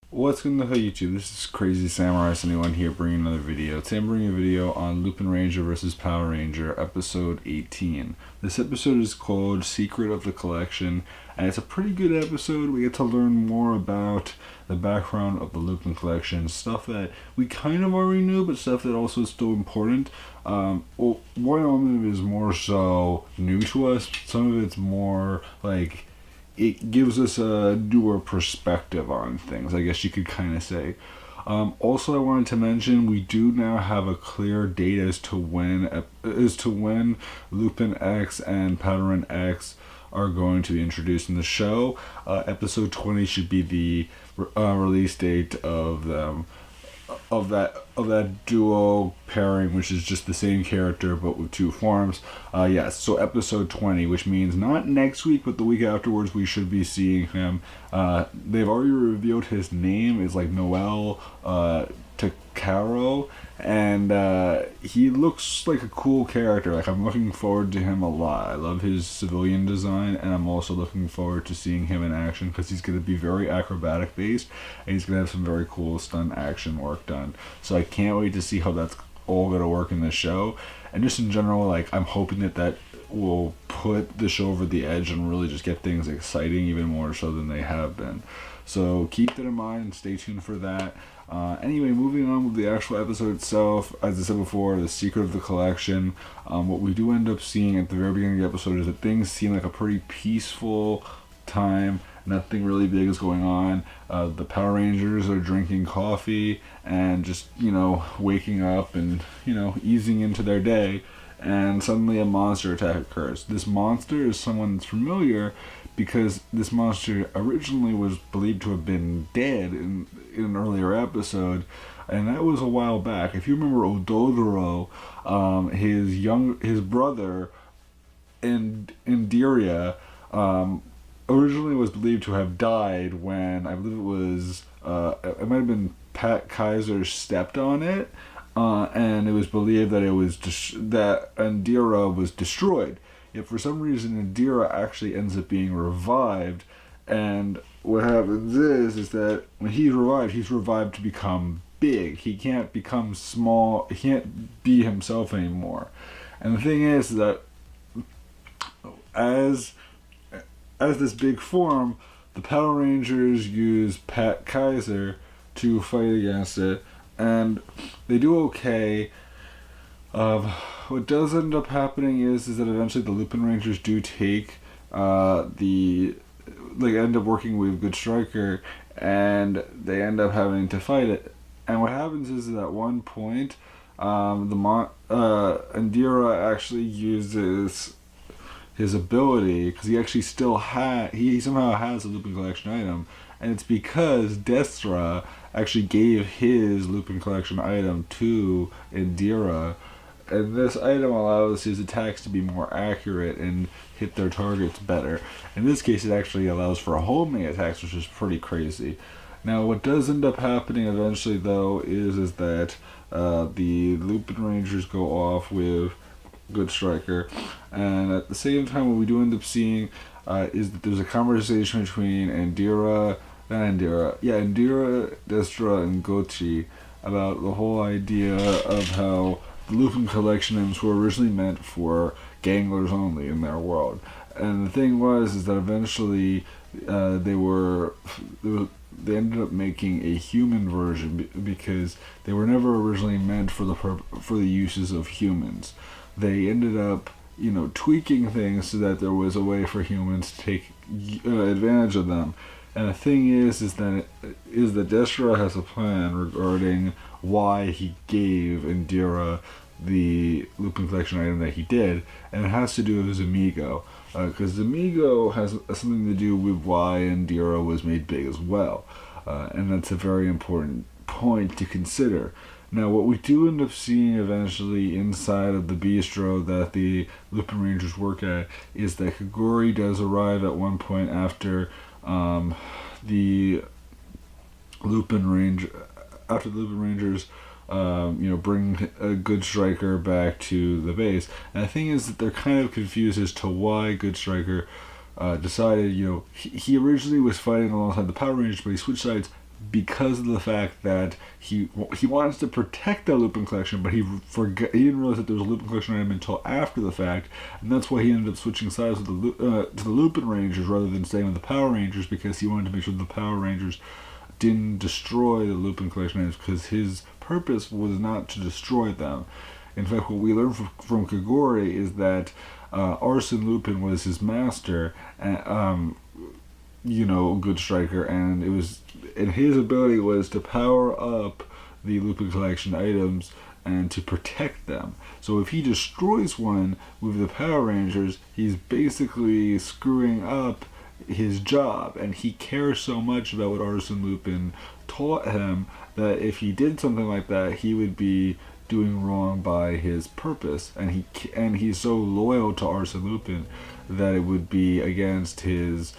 What's going on YouTube? This is Crazy Samurai 71 here bringing another video. Today I'm bringing a video on Lupinranger vs. Patoranger, episode 18. This episode is called Secret of the Collection, and it's a pretty good episode. We get to learn more about the background of the Lupin collection, stuff that we kind of already knew, but stuff that also is still important. One element of it is more so new to us. Some of it's more like it gives us a newer perspective on things, I guess you could kind of say. Also, I wanted to mention we do now have a clear date as to when Lupin X and Patoran X are going to be introduced in the show. Episode 20 should be the release date of them. Of that duo pairing, which is just the same character but with two forms. Yes, so episode 20, which means not next week but the week afterwards we should be seeing him. They've already revealed his name is like Noel Takaro, and he looks like a cool character. Like, I'm looking forward to him a lot. I love his civilian design, and I'm also looking forward to seeing him in action because he's going to be very acrobatic based, and he's going to have some very cool stunt action work done. So I can't wait to see how that's all going to work in the show. And just in general, like, I'm hoping that will put the show over the edge and really just get things exciting even more so than they have been. So keep that in mind and stay tuned for that. Anyway, moving on with the actual episode itself, as I said before, the secret of the collection. What we do end up seeing at the very beginning of the episode is that things seem like a pretty peaceful time. Nothing really big is going on. The Power Rangers are drinking coffee and just, waking up and, easing into their day. And suddenly a monster attack occurs. This monster is someone that's familiar because this monster originally was believed to have been dead in an earlier episode, and that was a while back. If you remember Ododoro, his brother, Indira, originally was believed to have died when, I believe it was, it might have been Pat Kaiser stepped on it, and it was believed that that Indira was destroyed. Yet for some reason Indira actually ends up being revived, and what happens is that when he's revived to become big. He can't become small, he can't be himself anymore. And the thing is that as this big form, the Power Rangers use Pat Kaiser to fight against it, and they do okay. What does end up happening is that eventually the Lupinrangers do take end up working with Good Striker, and they end up having to fight it. And what happens is that at one point, Indira actually uses his ability, because he actually he somehow has a Lupin Collection item, and it's because Destra actually gave his Lupin Collection item to Indira, and this item allows his attacks to be more accurate and hit their targets better. In this case, it actually allows for homing attacks, which is pretty crazy. Now, what does end up happening eventually, though, is that the Lupin Rangers go off with Good Striker, and at the same time, what we do end up seeing is that there's a conversation between Indira, Destra, and Gochi about the whole idea of how the Lupin Collection items were originally meant for ganglers only in their world. And the thing is that eventually they ended up making a human version because they were never originally meant for the uses of humans. They ended up, tweaking things so that there was a way for humans to take advantage of them. And the thing is that Destra has a plan regarding why he gave Indira the Lupin Collection item that he did, and it has to do with his amigo, because Amigo has something to do with why Indira was made big as well, and that's a very important point to consider. Now, what we do end up seeing eventually inside of the bistro that the Lupin Rangers work at is that Kagori does arrive at one point after the Lupin Rangers bring a Good Striker back to the base. And the thing is that they're kind of confused as to why Good Striker decided, he originally was fighting alongside the Power Rangers, but he switched sides because of the fact that he wants to protect that Lupin collection, but he didn't realize that there was a Lupin collection item until after the fact, and that's why he ended up switching sides with to the Lupinrangers rather than staying with the Power Rangers, because he wanted to make sure the Power Rangers didn't destroy the Lupin collection items, because his purpose was not to destroy them. In fact, what we learned from Kagori is that Arsene Lupin was his master, and good striker, and his ability was to power up the Lupin collection items and to protect them. So if he destroys one with the Power Rangers, he's basically screwing up his job, and he cares so much about what Arsene Lupin taught him that if he did something like that, he would be doing wrong by his purpose, and he's so loyal to Arsene Lupin that it would be against his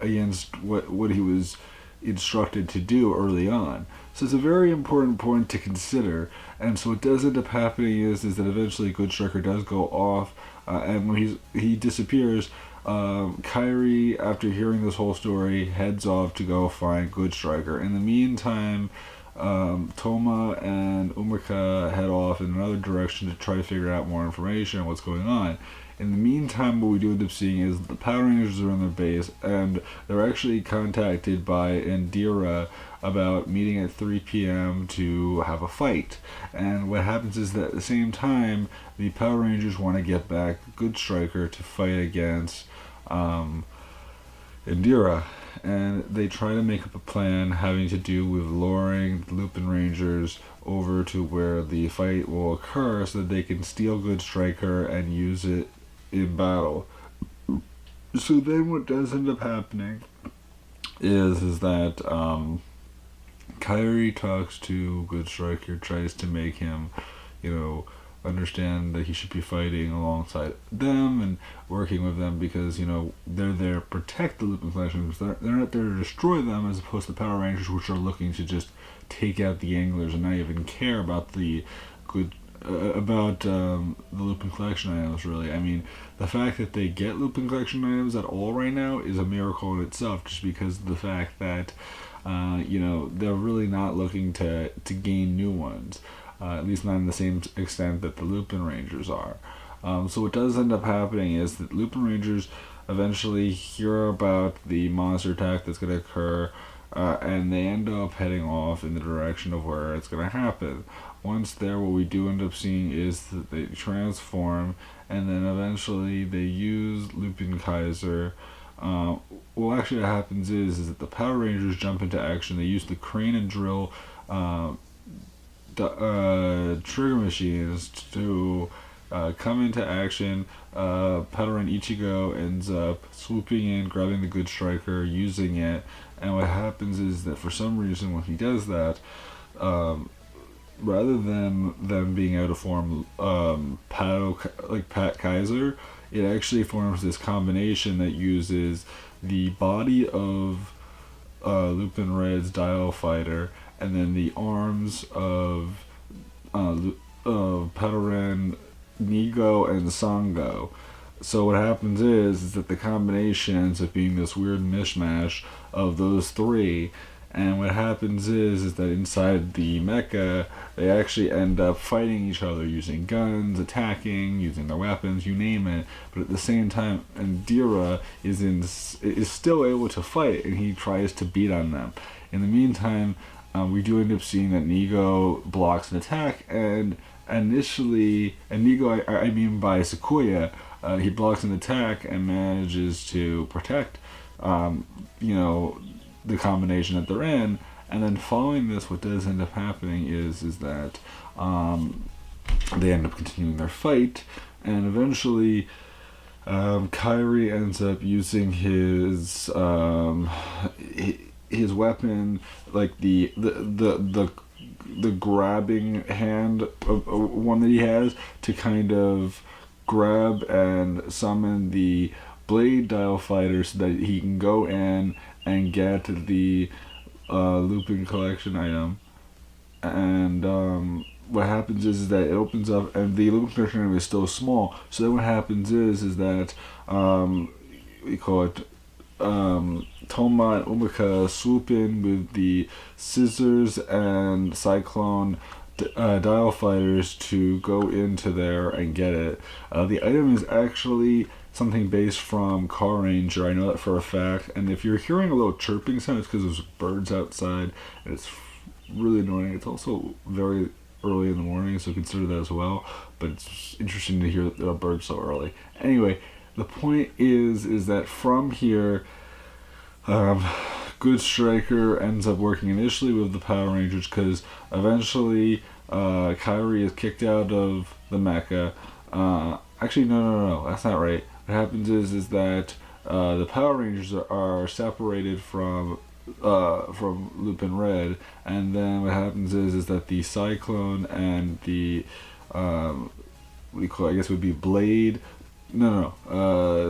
against what he was instructed to do early on. So it's a very important point to consider. And so what does end up happening is that eventually Good Striker does go off, and when he disappears, Kairi, after hearing this whole story, heads off to go find Good Striker. In the meantime, Toma and Umika head off in another direction to try to figure out more information on what's going on. In the meantime, what we do end up seeing is the Power Rangers are in their base, and they're actually contacted by Indira about meeting at 3 p.m. to have a fight. And what happens is that at the same time, the Power Rangers want to get back Good Striker to fight against Indira. And they try to make up a plan having to do with luring the Lupinrangers over to where the fight will occur so that they can steal Good Striker and use it in battle. So then what does end up happening is that Kairi talks to Good Striker, tries to make him, understand that he should be fighting alongside them and working with them because, they're there to protect the Lupin collection. They're not there to destroy them, as opposed to the Power Rangers, which are looking to just take out the anglers and not even care about the the Lupin collection items, really. I mean, the fact that they get Lupin collection items at all right now is a miracle in itself, just because of the fact that they're really not looking to gain new ones, at least not in the same extent that the Lupinrangers are. So what does end up happening is that Lupinrangers eventually hear about the monster attack that's going to occur, and they end up heading off in the direction of where it's going to happen. Once there, what we do end up seeing is that they transform, and then eventually they use Lupin Kaiser. What actually happens is that the Power Rangers jump into action. They use the crane and drill trigger machines to come into action. Patoranger Ichigo ends up swooping in, grabbing the Good Striker, using it, and what happens is that for some reason when he does that, rather than them being able to form Pat Kaiser, it actually forms this combination that uses the body of Lupin Red's Dial Fighter and then the arms of Patoranger, Nigo, and Sango. So what happens is that the combination ends up being this weird mishmash of those three. And what happens is that inside the mecha, they actually end up fighting each other using guns, attacking, using their weapons, you name it. But at the same time, Indira is still able to fight, and he tries to beat on them. In the meantime, we do end up seeing that Nigo blocks an attack, and initially, and Nigo, I mean by Sequoia, he blocks an attack and manages to protect, the combination that they're in. And then following this, what does end up happening is that they end up continuing their fight, and eventually Kairi ends up using his weapon, like the grabbing hand of one that he has, to kind of grab and summon the Blade Dial Fighter so that he can go in and get the Lupin collection item. And what happens is that it opens up, and the Lupin collection item is still small. So then what happens is that we call it Toma and Umika swoop in with the scissors and cyclone dial fighters to go into there and get it. The item is actually something based from Ranger. I know that for a fact. And if you're hearing a little chirping sound, it's because there's birds outside, and it's really annoying. It's also very early in the morning, so consider that as well. But it's interesting to hear a bird so early. Anyway, the point is that from here, Good Striker ends up working initially with the Power Rangers because eventually Kyrie is kicked out of the mecha. Actually, no, that's not right. What happens is that the Power Rangers are separated from Lupin Red, and then what happens is that the Cyclone and the what do you call it? I guess it would be Blade.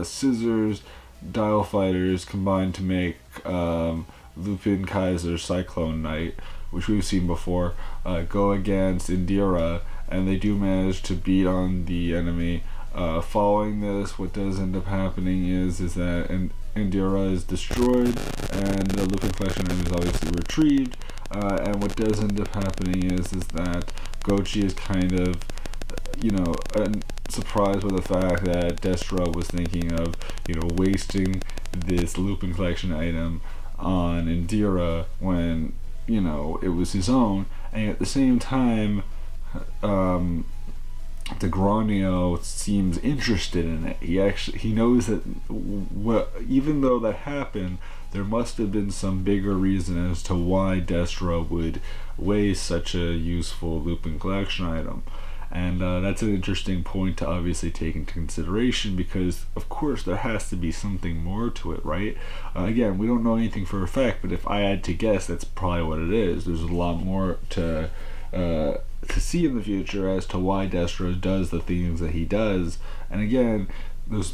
Scissors dial fighters combined to make Lupin Kaiser Cyclone Knight, which we've seen before, go against Indira, and they do manage to beat on the enemy. Following this, what does end up happening is that Indira is destroyed, and the Lupin collection is obviously retrieved. And what does end up happening is that Gochi is kind of, surprised by the fact that Destro was thinking of, wasting this Lupin collection item on Indira when, it was his own. And at the same time, DeGranio seems interested in it. He knows that even though that happened, there must have been some bigger reason as to why Destro would waste such a useful Lupin collection item. And that's an interesting point to obviously take into consideration because, of course, there has to be something more to it, right? Again, we don't know anything for a fact, but if I had to guess, that's probably what it is. There's a lot more to see in the future as to why Destro does the things that he does. And again, there's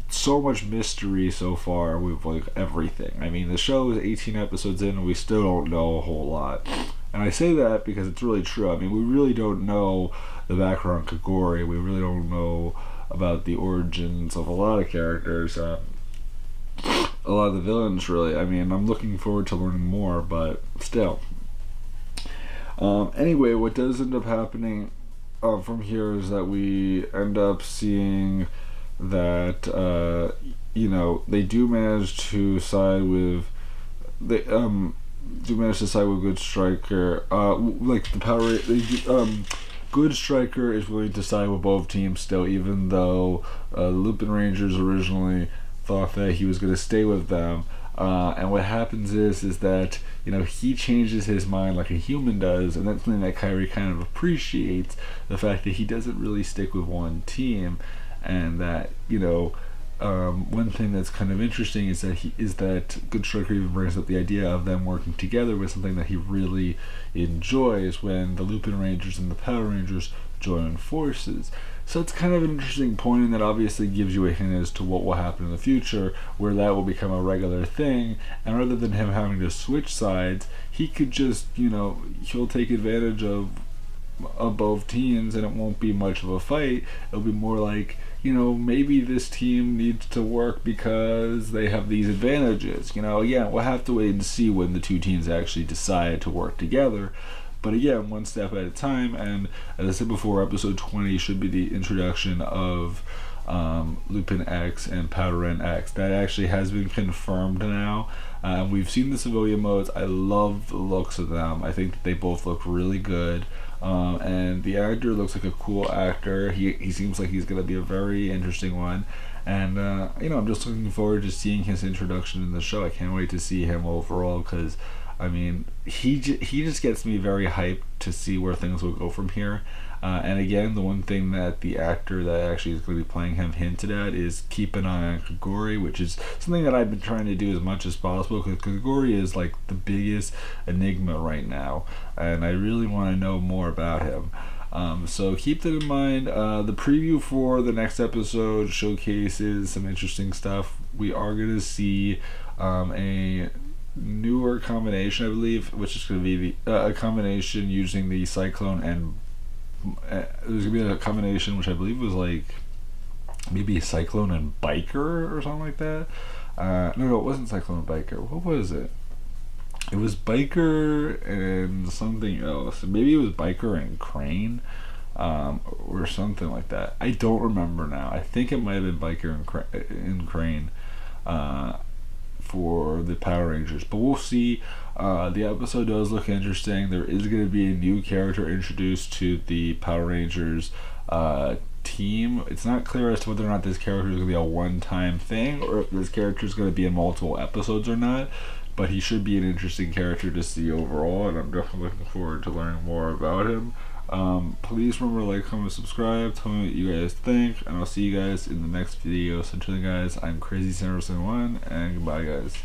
so much mystery so far with everything. I mean, the show is 18 episodes in and we still don't know a whole lot. And I say that because it's really true. I mean, we really don't know the background on Kagori. We really don't know about the origins of a lot of characters. A lot of the villains, really. I mean, I'm looking forward to learning more, but still. Anyway, what does end up happening from here is that we end up seeing that, they do manage to side with Good Striker. Good Striker is willing to side with both teams still, even though the Lupin Rangers originally thought that he was going to stay with them. And what happens is that, he changes his mind like a human does, and that's something that Kyrie kind of appreciates, the fact that he doesn't really stick with one team, and that, one thing that's kind of interesting is that Good Striker even brings up the idea of them working together with something that he really enjoys when the Lupin Rangers and the Power Rangers join forces. So it's kind of an interesting point, and that obviously gives you a hint as to what will happen in the future, where that will become a regular thing, and rather than him having to switch sides, he could just, he'll take advantage of both teams, and it won't be much of a fight. It'll be more like, maybe this team needs to work because they have these advantages. Again, we'll have to wait and see when the two teams actually decide to work together. But again, one step at a time, and as I said before, episode 20 should be the introduction of Lupin X and Patoranger X. That actually has been confirmed now. We've seen the civilian modes. I love the looks of them. I think that they both look really good. And the actor looks like a cool actor. He seems like he's going to be a very interesting one. And, I'm just looking forward to seeing his introduction in the show. I can't wait to see him overall because, I mean, he just gets me very hyped to see where things will go from here. And again, the one thing that the actor that actually is going to be playing him hinted at is keep an eye on Kagori, which is something that I've been trying to do as much as possible because Kagori is like the biggest enigma right now, and I really want to know more about him. So keep that in mind. The preview for the next episode showcases some interesting stuff. We are going to see a newer combination, I believe, which is going to be a combination using the Cyclone and there's going to be a combination which I believe was like maybe Cyclone and Biker or something like that. No, it wasn't Cyclone Biker. What was it? It was Biker and something else. Maybe it was Biker and Crane, or something like that. I don't remember now. I think it might have been Biker and Crane, for the Power Rangers. But we'll see. The episode does look interesting. There is going to be a new character introduced to the Power Rangers team. It's not clear as to whether or not this character is going to be a one-time thing, or if this character is going to be in multiple episodes or not. But he should be an interesting character to see overall, and I'm definitely looking forward to learning more about him. Please remember to like, comment, subscribe, tell me what you guys think, and I'll see you guys in the next video. So until then, guys, I'm Crazy1, and goodbye, guys.